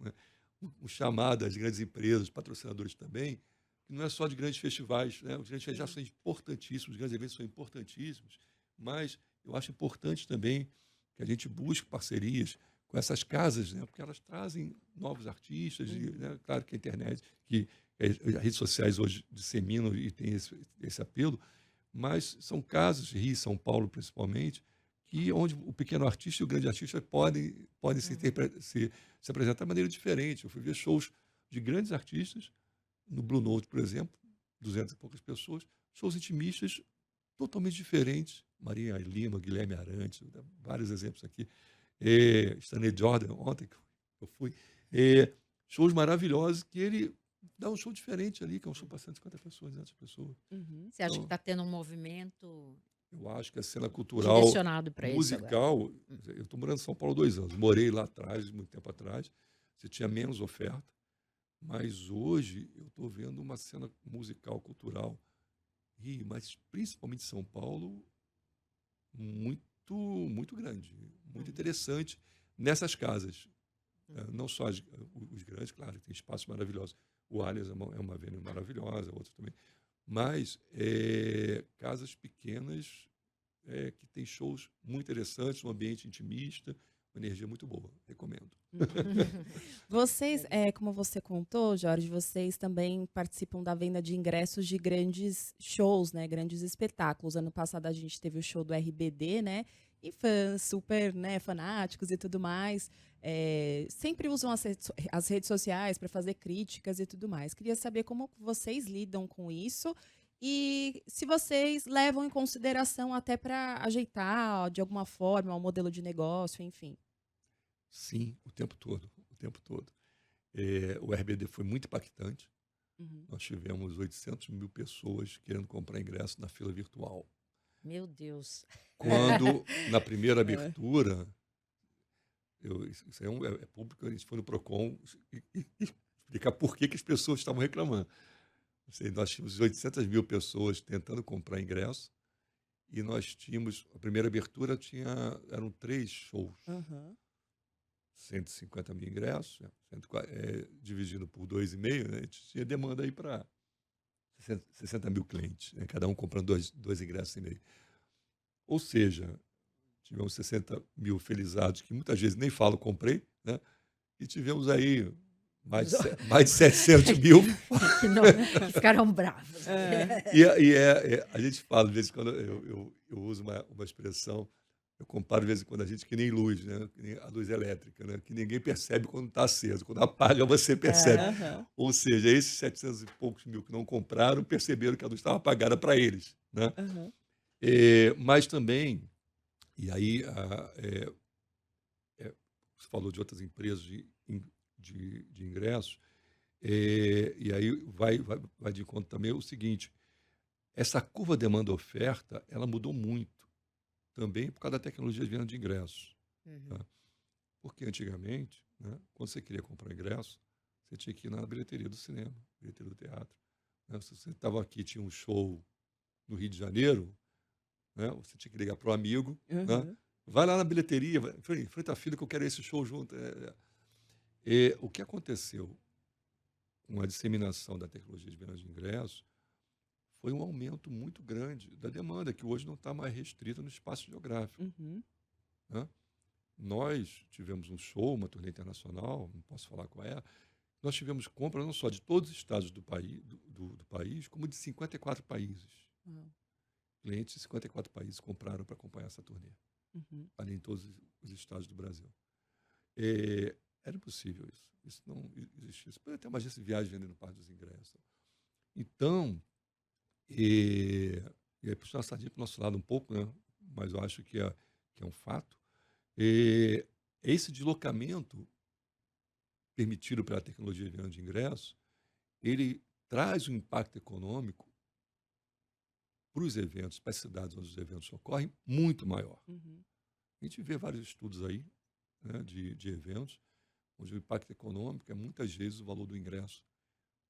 chamado às grandes empresas, patrocinadores também, que não é só de grandes festivais, né? Os grandes festivais Sim. são importantíssimos, os grandes eventos são importantíssimos, mas eu acho importante também que a gente busque parcerias com essas casas, né? Porque elas trazem novos artistas, e, Uhum. né? Claro que a internet, que as redes sociais hoje disseminam e tem esse apelo, mas são casos, Rio e São Paulo principalmente, que onde o pequeno artista e o grande artista podem Uhum. se apresentar de maneira diferente. Eu fui ver shows de grandes artistas, no Blue Note, por exemplo, 200 e poucas pessoas, shows intimistas totalmente diferentes. Maria Lima, Guilherme Arantes, vários exemplos aqui. Stanley Jordan, ontem que eu fui. Shows maravilhosos que ele dá um show diferente ali, que é um show para 150 pessoas, 200 pessoas. Uhum. Você acha que Então, está tendo um movimento eu acho que a cena cultural, direcionado para isso agora? musical, Hum. eu estou morando em São Paulo há 2 anos, morei lá atrás, muito tempo atrás, você tinha menos oferta, mas hoje eu estou vendo uma cena musical, cultural, Rio, mas principalmente São Paulo, muito, muito grande, muito Uhum. interessante nessas casas. Uhum. Não só os grandes, claro, tem espaços maravilhosos. O Allianz é uma avenida maravilhosa, outros também. Mas casas pequenas que tem shows muito interessantes, um ambiente intimista, uma energia muito boa. Recomendo. Uhum. Vocês, Legal. como você contou, Jorge, vocês também participam da venda de ingressos de grandes shows, né, grandes espetáculos. Ano passado a gente teve o show do RBD, né, e fãs super, né, fanáticos e tudo mais, sempre usam as redes sociais para fazer críticas e tudo mais. Queria saber como vocês lidam com isso E se vocês levam em consideração até para ajeitar de alguma forma o modelo de negócio, enfim. Sim, o tempo todo, o tempo todo. O RBD foi muito impactante. Uhum. Nós tivemos 800.000 pessoas querendo comprar ingresso na fila virtual. Meu Deus. Quando, na primeira É. abertura, isso aí é público, a gente foi no Procon e explicar por que as pessoas estavam reclamando. Ou seja, nós tínhamos 800.000 pessoas tentando comprar ingresso e nós tínhamos, a primeira abertura eram 3 shows, Aham. 150.000 ingressos, né, dividido por 2,5, né, a gente tinha demanda aí para 60.000 clientes, né, cada um comprando dois ingressos e meio. Ou seja, tivemos 60.000 felizados que muitas vezes nem falam comprei, né? E tivemos aí mais de 700.000. Que, não, que ficaram bravos. É. A gente fala, de vez em quando, eu uso uma expressão, eu comparo de vez em quando a gente que nem luz, né? Que nem a luz elétrica, né? Que ninguém percebe quando está aceso, quando apaga você percebe. Aham. Ou seja, esses 700 e poucos mil que não compraram perceberam que a luz estava apagada para eles, né? Aham. Mas também, e aí você falou de outras empresas de ingressos, e aí vai de conta também o seguinte: essa curva demanda-oferta ela mudou muito também por causa da tecnologia de venda de ingressos. Uhum. Tá? Porque antigamente, né, quando você queria comprar ingresso, você tinha que ir na bilheteria do cinema, bilheteria do teatro. Né? Se você estava aqui, tinha um show no Rio de Janeiro, né, você tinha que ligar para o amigo, né? Aham. Vai lá na bilheteria, enfrenta a fila que eu quero esse show junto. E o que aconteceu com a disseminação da tecnologia de venda de ingressos foi um aumento muito grande da demanda, que hoje não está mais restrita no espaço geográfico. Uhum. Né? Nós tivemos um show, uma turnê internacional, não posso falar qual é, nós tivemos compras não só de todos os estados do país, do país, como de 54 países. Uau. Clientes de 54 países compraram para acompanhar essa turnê, Uhum. além de todos os estados do Brasil. É, era impossível isso. Isso não existia. Você pode ter uma agência de viagem vendendo parte dos ingressos. Então, e aí puxando a sardinha para o nosso lado um pouco, né? Mas eu acho que é um fato. Esse deslocamento permitido pela tecnologia de venda de ingressos, ele traz um impacto econômico para os eventos, para as cidades onde os eventos ocorrem, muito maior. Uhum. A gente vê vários estudos aí, né, de eventos, onde o impacto econômico é muitas vezes o valor do ingresso.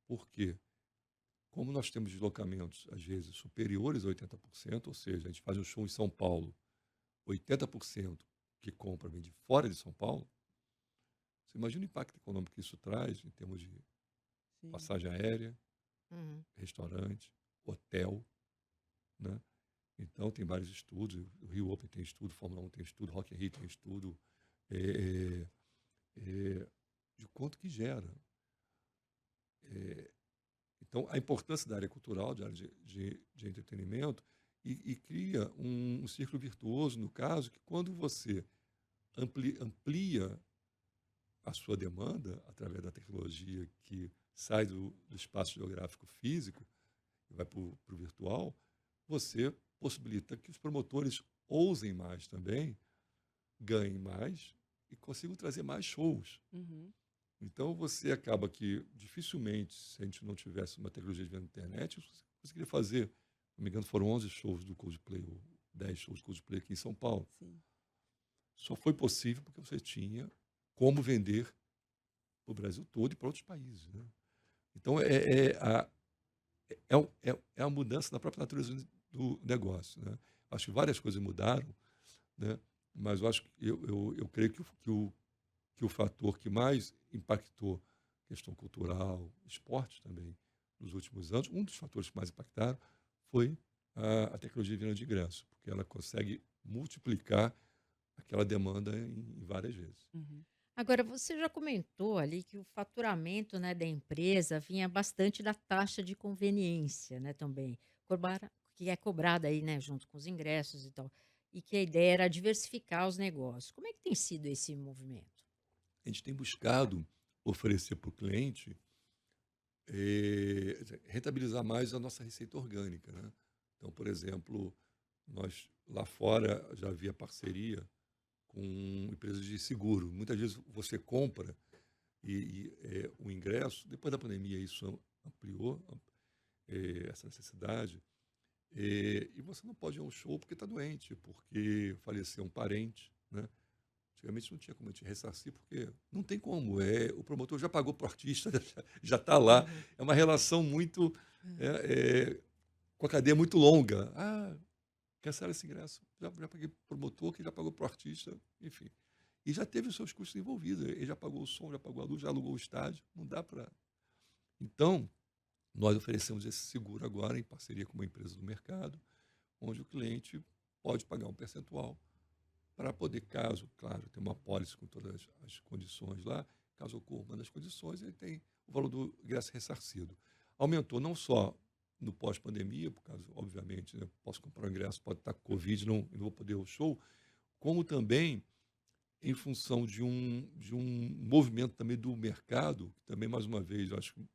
Por quê? Como nós temos deslocamentos, às vezes, superiores a 80%, ou seja, a gente faz um show em São Paulo, 80% que compra vem de fora de São Paulo, você imagina o impacto econômico que isso traz em termos de Sim. passagem aérea, Uhum. restaurante, hotel, né? Então, tem vários estudos, o Rio Open tem estudo, Fórmula 1 tem estudo, Rock in Rio tem estudo, é, de quanto que gera. É, Então, a importância da área cultural, da área de entretenimento, e cria um círculo virtuoso, no caso, que quando você amplia a sua demanda através da tecnologia que sai do espaço geográfico físico e vai para o virtual, você possibilita que os promotores ousem mais também, ganhem mais e consigam trazer mais shows. Uhum. Então, você acaba que, dificilmente, se a gente não tivesse uma tecnologia de venda na internet, você conseguiria fazer, se não me engano, foram 11 shows do Coldplay, ou 10 shows do Coldplay aqui em São Paulo. Sim. Só foi possível porque você tinha como vender para o Brasil todo e para outros países. Né? Então, é a mudança da própria natureza do negócio. Né? Acho que várias coisas mudaram, né? Mas eu acho que eu creio que o fator que mais impactou questão cultural, esporte também, nos últimos anos, um dos fatores que mais impactaram foi a tecnologia de venda de ingresso, porque ela consegue multiplicar aquela demanda em várias vezes. Uhum. Agora, você já comentou ali que o faturamento, né, da empresa vinha bastante da taxa de conveniência, né, também, que é cobrada aí, né, junto com os ingressos e tal, e que a ideia era diversificar os negócios. Como é que tem sido esse movimento? A gente tem buscado oferecer para o cliente rentabilizar mais a nossa receita orgânica, né? Então, por exemplo, nós lá fora já havia parceria com empresas de seguro. Muitas vezes você compra o ingresso, depois da pandemia isso ampliou essa necessidade, e você não pode ir a um show porque está doente, porque faleceu um parente, né? Antigamente não tinha como te ressarcir, porque não tem como. O promotor já pagou para o artista, já está lá. Uhum. É uma relação muito. Com a cadeia muito longa. Cancela esse ingresso. Já paguei para o promotor, que já pagou para o artista, enfim. E já teve os seus custos envolvidos. Ele já pagou o som, já pagou a luz, já alugou o estádio. Não dá para. Então, nós oferecemos esse seguro agora em parceria com uma empresa do mercado, onde o cliente pode pagar um percentual para poder, caso, claro, tem uma apólice com todas as condições lá, caso ocorra uma das condições, ele tem o valor do ingresso ressarcido. Aumentou não só no pós-pandemia, por causa, obviamente, né, posso comprar o ingresso, pode estar com Covid, não vou poder ir ao show, como também em função de um movimento também do mercado, que também, mais uma vez, eu acho que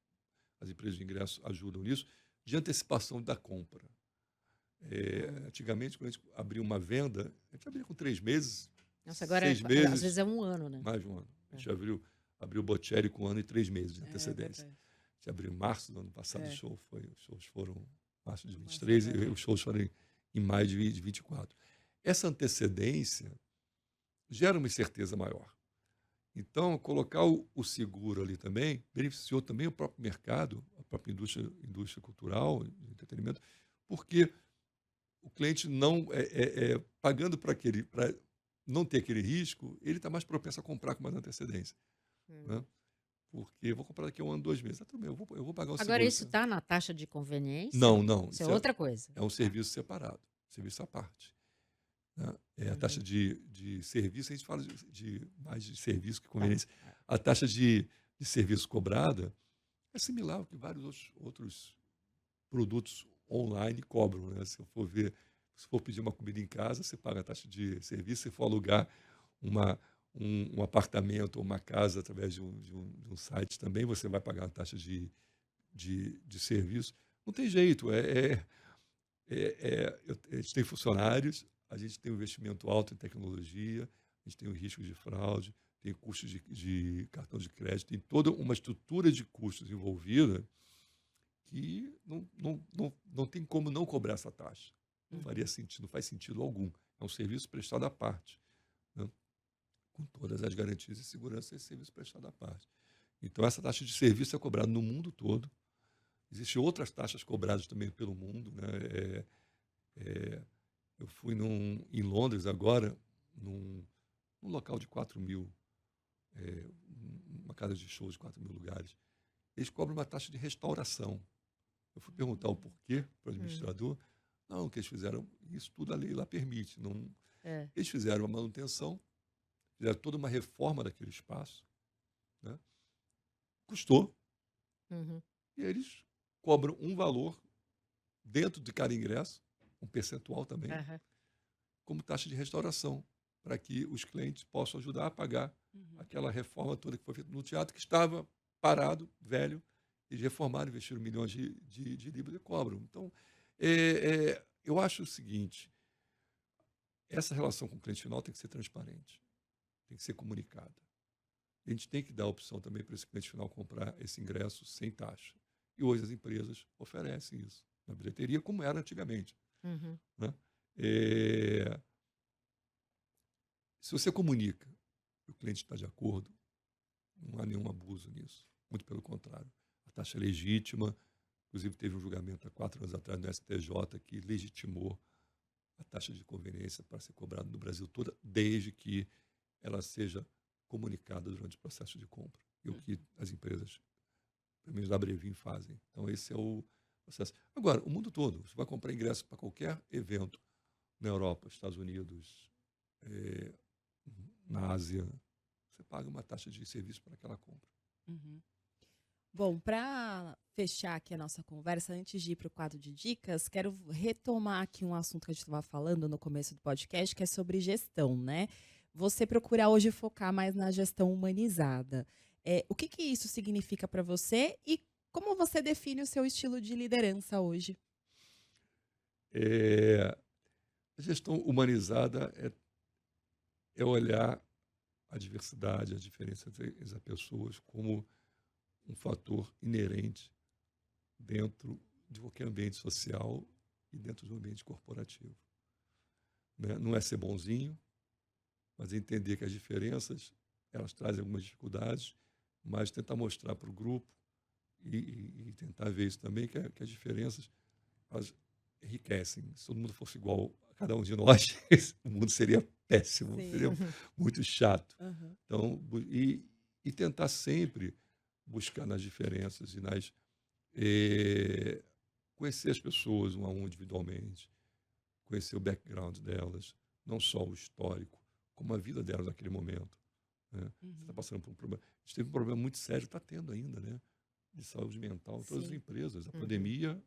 as empresas de ingresso ajudam nisso, de antecipação da compra. Antigamente, quando a gente abria uma venda, a gente abria com 3 meses, Nossa, agora 6 às meses, vezes é um ano, né? mais de um ano. A gente abriu o Bocelli com 1 ano e 3 meses de antecedência. Verdade. A gente abriu em março do ano passado, É. os shows foram em março de 23 e os shows foram em maio de 24. Essa antecedência gera uma incerteza maior. Então, colocar o seguro ali também beneficiou também o próprio mercado, a própria indústria cultural, de entretenimento, porque o cliente não pagando para não ter aquele risco, ele está mais propenso a comprar com mais antecedência, né? Porque eu vou comprar daqui a 1 ano, 2 meses. Tudo bem, eu vou pagar o Agora, seguro. isso está na taxa de conveniência? Não. Isso é outra coisa. É um serviço separado, serviço à parte, né? A taxa de serviço, a gente fala mais de serviço que conveniência. A taxa de serviço cobrada é similar ao que vários outros produtos online cobram, né? Se for pedir uma comida em casa, você paga a taxa de serviço. Se for alugar um apartamento ou uma casa através de um site também, você vai pagar a taxa de serviço. Não tem jeito. A gente tem funcionários, a gente tem um investimento alto em tecnologia, a gente tem o risco de fraude, tem custos de cartão de crédito, tem toda uma estrutura de custos envolvida que não tem como não cobrar essa taxa. Não faria sentido, não faz sentido algum. É um serviço prestado à parte, né? Com todas as garantias de segurança desse serviço prestado à parte. Então, essa taxa de serviço é cobrada no mundo todo. Existem outras taxas cobradas também pelo mundo, né? Eu fui em Londres agora, num local de 4.000, uma casa de shows de 4.000 lugares. Eles cobram uma taxa de restauração. Eu fui perguntar o porquê para o administrador. Não, que eles fizeram isso tudo, a lei lá permite. Não, eles fizeram uma manutenção, fizeram toda uma reforma daquele espaço, né? Custou. E eles cobram um valor dentro de cada ingresso, um percentual também, como taxa de restauração, para que os clientes possam ajudar a pagar aquela reforma toda que foi feita no teatro, que estava parado, velho. Eles reformaram, investiram milhões de libras e cobram. Então, eu acho o seguinte, essa relação com o cliente final tem que ser transparente, tem que ser comunicada. A gente tem que dar a opção também para esse cliente final comprar esse ingresso sem taxa. E hoje as empresas oferecem isso na bilheteria, como era antigamente, né? Se você comunica e o cliente está de acordo, não há nenhum abuso nisso. Muito pelo contrário. A taxa é legítima. Inclusive, teve um julgamento há 4 anos atrás no STJ que legitimou a taxa de conveniência para ser cobrada no Brasil toda, desde que ela seja comunicada durante o processo de compra. E o que as empresas, pelo menos da Brevin, fazem. Então, esse é o processo. Agora, o mundo todo. Você vai comprar ingresso para qualquer evento na Europa, Estados Unidos, na Ásia, você paga uma taxa de serviço para aquela compra. Bom, para fechar aqui a nossa conversa, antes de ir para o quadro de dicas, quero retomar aqui um assunto que a gente estava falando no começo do podcast, que é sobre gestão, né? Você procura hoje focar mais na gestão humanizada. O que isso significa para você e Como você define o seu estilo de liderança hoje? Eh, a gestão humanizada é olhar a diversidade, a diferença entre as pessoas como um fator inerente dentro de qualquer ambiente social e dentro do ambiente corporativo, né? Não é ser bonzinho, mas entender que as diferenças, elas trazem algumas dificuldades, mas tentar mostrar para o grupo e tentar ver isso também, que as diferenças, elas enriquecem. Se todo mundo fosse igual a cada um de nós, o mundo seria péssimo, Sim. seria muito chato. Aham. Então, e tentar sempre buscar nas diferenças e eh, conhecer as pessoas um a um individualmente, conhecer o background delas, não só o histórico, como a vida delas naquele momento, né? Você está Uhum. passando por um problema. A gente teve um problema muito sério, está tendo ainda, né? De saúde mental em todas as Sim. empresas. A Uhum. pandemia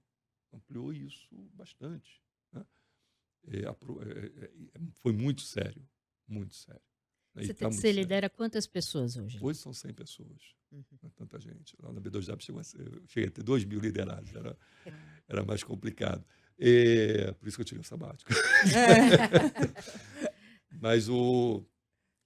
ampliou isso bastante, né? Foi muito sério, muito sério, né? E Você, está muito você sério. lidera quantas pessoas hoje lá? Hoje são 100 pessoas, Uhum. não é tanta gente. Lá na B2W eu cheguei a ter 2.000 liderados, Ah. era mais complicado. Por isso que eu tirei o sabático. Mas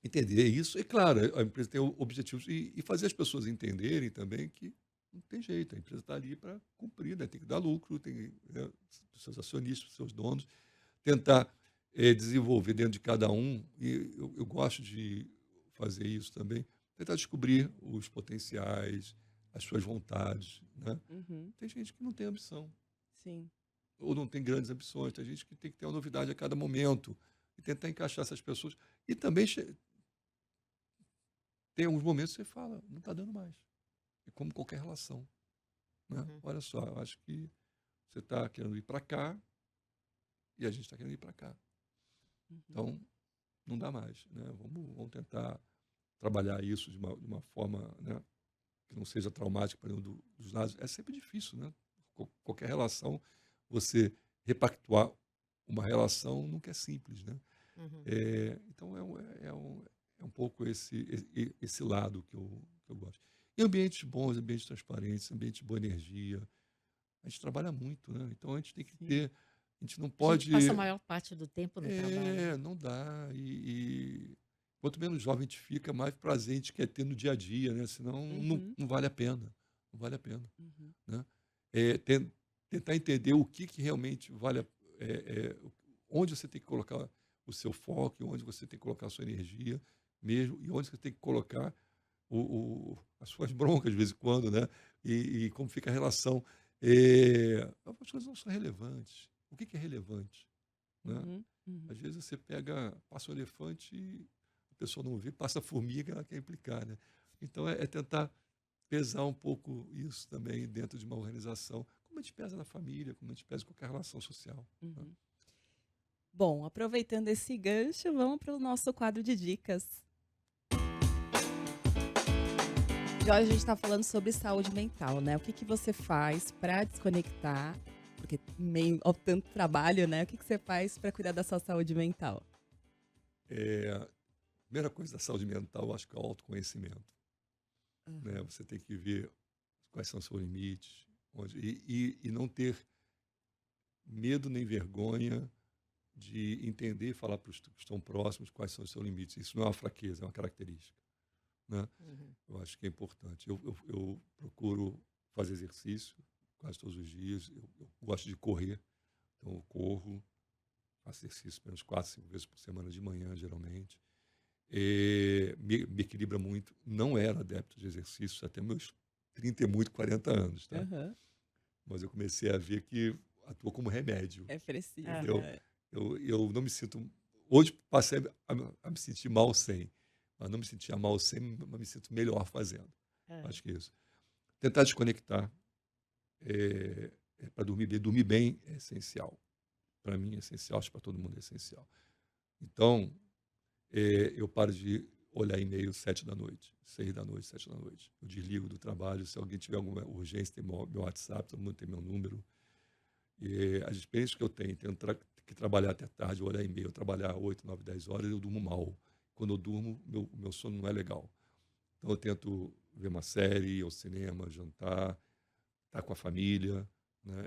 entender isso, e claro, a empresa tem objetivos, e fazer as pessoas entenderem também que não tem jeito, a empresa está ali para cumprir, né? Tem que dar lucro, tem, né, os seus acionistas, os seus donos, tentar desenvolver dentro de cada um, e eu gosto de fazer isso também, tentar descobrir os potenciais, as suas vontades, né? Uhum. Tem gente que não tem ambição, Sim. ou não tem grandes ambições, tem gente que tem que ter uma novidade a cada momento, e tentar encaixar essas pessoas. E também tem alguns momentos que você fala, não está dando mais. É como qualquer relação, né? Uhum. Olha só, eu acho que você está querendo ir para cá e a gente está querendo ir para cá. Uhum. Então, não dá mais, né? Vamos tentar trabalhar isso de uma forma, né, que não seja traumática para nenhum dos lados. É sempre difícil, né? Qualquer relação, você repactuar uma relação nunca é simples, né? Uhum. Então, é um pouco esse lado que eu gosto. E ambientes bons, ambientes transparentes, ambiente de boa energia. A gente trabalha muito, né? Então, a gente tem que Sim. ter. A gente não A gente passa a pode. maior parte do tempo no trabalho, né? Não dá. E quanto menos jovem a gente fica, mais prazer a gente quer ter no dia a dia, né? Senão não, Uhum. não vale a pena. Não vale a pena, Uhum. né? Tentar entender o que realmente vale onde você tem que colocar o seu foco, e onde você tem que colocar a sua energia mesmo, e onde você tem que colocar as suas broncas de vez em quando, né? E como fica a relação. As coisas não são relevantes. O que é relevante, né? Uhum. Uhum. Às vezes você passa o elefante e a pessoa não vê, passa a formiga, ela quer implicar, né? Então é tentar pesar um pouco isso também dentro de uma organização, como a gente pesa na família, como a gente pesa em qualquer relação social, né? Uhum. Bom, aproveitando esse gancho, vamos para o nosso quadro de dicas. E hoje a gente está falando sobre saúde mental, né? O que que você faz para desconectar? Porque em meio ao tanto trabalho, né? O que que você faz para cuidar da sua saúde mental? A primeira coisa da saúde mental, eu acho que é o autoconhecimento, né? Aham. Você tem que ver quais são os seus limites, e não ter medo nem vergonha de entender e falar para os que estão próximos quais são os seus limites. Isso não é uma fraqueza, é uma característica, né? Uhum. Eu acho que é importante. Eu procuro fazer exercício quase todos os dias. Eu gosto de correr, então eu corro, faço exercício pelo menos 4, 5 vezes por semana de manhã, geralmente. Me equilibra muito. Não era adepto de exercício até meus 30 e muito, 40 anos, tá? Aham. Mas eu comecei a ver que atua como remédio, É preciso, entendeu? né? Eu não me sinto. Hoje passei a me sentir mal sem, mas não me sentia mal sem, mas me sinto melhor fazendo. Aham. Acho que é isso. Tentar desconectar para dormir bem. Dormir bem é essencial. Para mim é essencial, acho que para todo mundo é essencial. Então, eu paro de olhar e-mail 7 da noite, 6 da noite, 7 da noite. Eu desligo do trabalho. Se alguém tiver alguma urgência, tem meu WhatsApp, todo mundo tem meu número. E as experiências que eu tenho, que trabalhar até tarde, olhar e-mail, trabalhar 8, 9, 10 horas, eu durmo mal. Quando eu durmo, meu sono não é legal. Então eu tento ver uma série, ir ao cinema, jantar, estar com a família, né?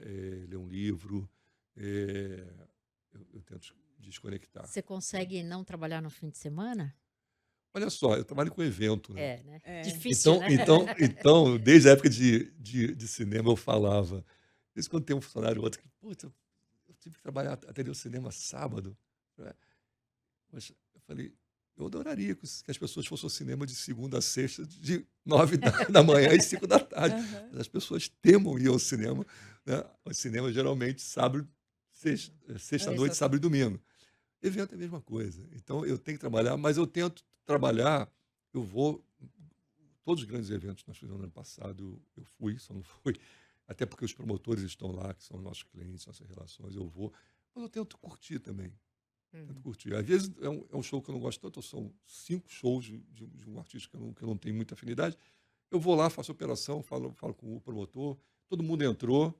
Ler um livro. Eu tento desconectar. Você consegue não trabalhar no fim de semana? Olha só, eu trabalho com evento, né? É, né? É. Difícil, Então, né? então, desde a época de cinema, eu falava. Isso quando tem um funcionário ou outro que, putz, eu tive que trabalhar, atender o cinema sábado. Né? Mas eu falei, eu adoraria que as pessoas fossem ao cinema de segunda a sexta, de 9 da manhã e 5 da tarde. Aham. Mas as pessoas temam ir ao cinema. Né? O cinema geralmente sábado, sexta-noite, Exato. sábado e domingo. Evento é a mesma coisa. Então eu tenho que trabalhar, mas eu tento trabalhar. Eu vou. Todos os grandes eventos que nós fizemos no ano passado, eu fui, só não fui. Até porque os promotores estão lá, que são nossos clientes, nossas relações, eu vou. Mas eu tento curtir também. Tento curtir. Às vezes é um show que eu não gosto tanto, são 5 shows de um artista que eu não tenho muita afinidade. Eu vou lá, faço a operação, falo com o promotor, todo mundo entrou,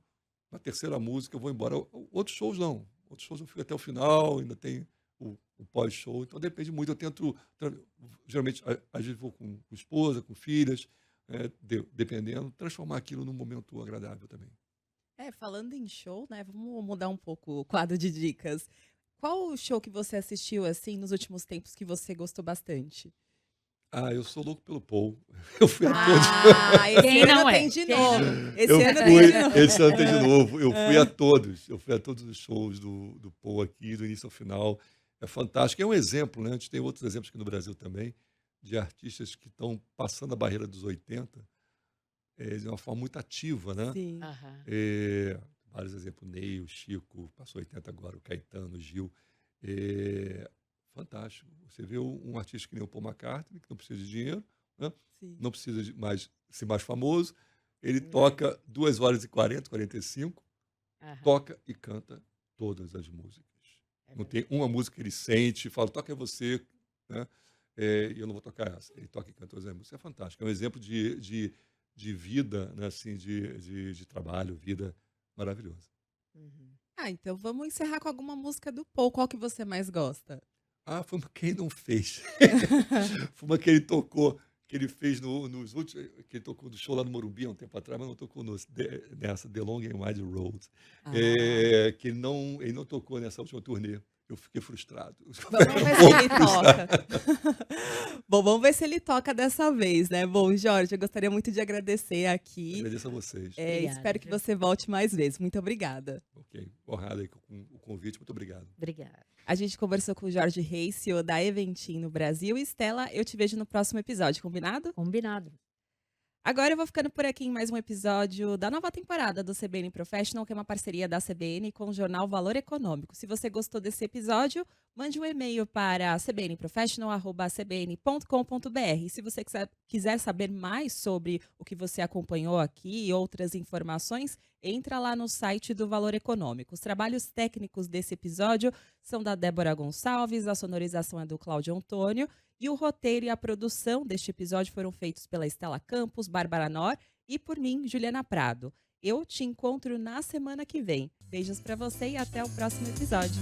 na terceira música eu vou embora. Outros shows não. Outros shows eu fico até o final, ainda tem o pós-show. Então depende muito. Eu tento, geralmente, às vezes vou com esposa, com filhas, dependendo, transformar aquilo num momento agradável também. Falando em show, né? Vamos mudar um pouco o quadro de dicas. Qual o show que você assistiu, assim, nos últimos tempos que você gostou bastante? Eu sou louco pelo Paul. Eu fui a todos. Esse Quem ano não é? tem de Quem novo. não Esse Eu ano fui, tem de novo. esse ano tem de novo. Eu fui a todos. Eu fui a todos os shows do Paul aqui, do início ao final. É fantástico. É um exemplo, né? A gente tem outros exemplos aqui no Brasil também, de artistas que estão passando a barreira dos 80 de uma forma muito ativa, né? Sim. Aham. Vários exemplos, Ney, o Chico, passou 80 agora, o Caetano, o Gil. Fantástico. Você vê um artista que nem o Paul McCartney, que não precisa de dinheiro, né? Sim. Não precisa de ser mais famoso. Ele toca 2 horas e 40, 45, Aham. toca e canta todas as músicas. É Não verdade. tem uma música que ele sente, fala, toca você, né? E eu não vou tocar essa. Ele toca e canta todas as músicas. É fantástico. É um exemplo de vida, né? Assim, de trabalho, vida maravilhosa. Uhum. Então vamos encerrar com alguma música do Paul. Qual que você mais gosta? Foi uma que ele não fez. Foi uma que ele tocou, que ele fez nos últimos, que ele tocou do show lá no Morumbi há um tempo atrás, mas não tocou nessa The Long and Wide Road. Ah, Que ele não tocou nessa última turnê. Eu fiquei frustrado. vamos ver se ele toca. Bom, vamos ver se ele toca dessa vez, né? Bom, Jorge, eu gostaria muito de agradecer aqui. Agradeço a vocês. Obrigada, Espero que viu? você volte mais vezes. Muito obrigada. Ok, honrado aí com o convite. Muito obrigado. Obrigada. A gente conversou com o Jorge Reis, CEO da Eventim no Brasil. E Estela, eu te vejo no próximo episódio, combinado? Combinado. Agora eu vou ficando por aqui em mais um episódio da nova temporada do CBN Professional, que é uma parceria da CBN com o jornal Valor Econômico. Se você gostou desse episódio, mande um e-mail para cbnprofessional@cbn.com.br. Se você quiser saber mais sobre o que você acompanhou aqui e outras informações, entra lá no site do Valor Econômico. Os trabalhos técnicos desse episódio são da Débora Gonçalves, a sonorização é do Cláudio Antônio, e o roteiro e a produção deste episódio foram feitos pela Estela Campos, Bárbara Nor e por mim, Juliana Prado. Eu te encontro na semana que vem. Beijos pra você e até o próximo episódio.